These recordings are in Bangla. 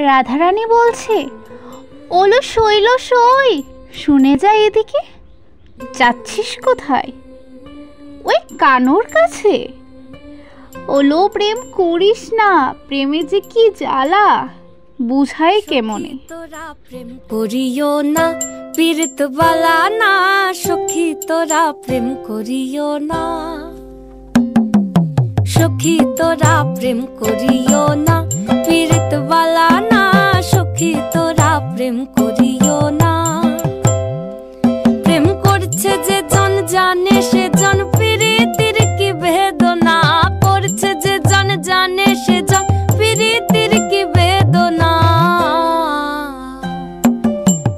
রাধারানী বলছে, ওলো শৈল সই, শুনে যা এদিকে। যাচ্ছিস কোথায়? ওই কানোর কাছে। ওলো প্রেম করিস না, প্রেমে যে কি জ্বালা, বুঝাই কেমনে। তোরা প্রেম করিও না, পীড়িত বালা না, সখী তোরা প্রেম করিও না। সখী তোরা প্রেম করিও না, পীড়িত বালা না, সখী তোরা প্রেম করিও না। প্রেম করছে যে জন জানে সে জন, পীড়িতির কি বেদনা করছে যে জন জানে সে জন, পীড়িতির কি বেদনা।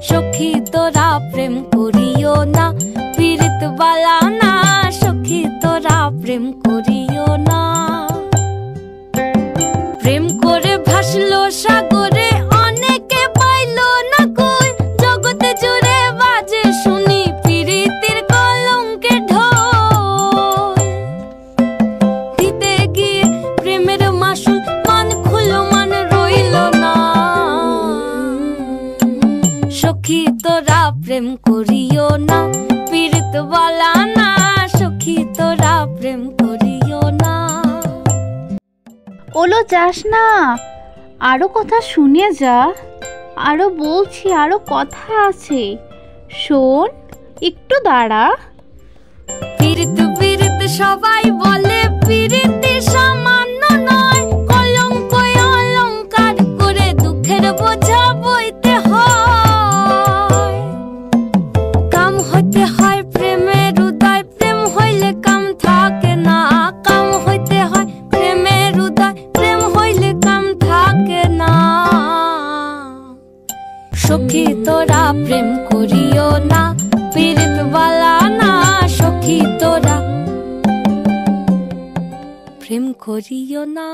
সখী তোরা প্রেম করিও না, পীড়িত বালা না, সখী তোরা প্রেম করিও না। প্রেম করে ভাসলো সাগরে, অনেকে পাইলো না কই, জগতে জুড়ে বাজে শুনি পীড়িতির কলঙ্কে ঢোল। দিতে গিয়ে প্রেমের মাসুল, মান খুলো মান রইল না। সখী তোরা প্রেম করিও না, পীড়িত বালা না, সখী তোরা প্রেম করিও না। ওলো যাস না, আরো কথা শুনে যা। আরো বলছি, আরো কথা আছে, শোন, একটু দাঁড়া। পীড়িত পীড়িত সবাই বলে, পীড়িতি সামান্য নয়, কলঙ্ক অলঙ্কার করে দুঃখের বোঝা বইতে হয়। কাম হইতে হয় প্রেমের উদয়, প্রেম হইলে কাম থাকে না। কাম হইতে হয় প্রেমের উদয়, প্রেম হইলে কাম থাকে না। সখী তোরা প্রেম করিও না, পীড়িত বালা না, সখী তোরা প্রেম করিও না।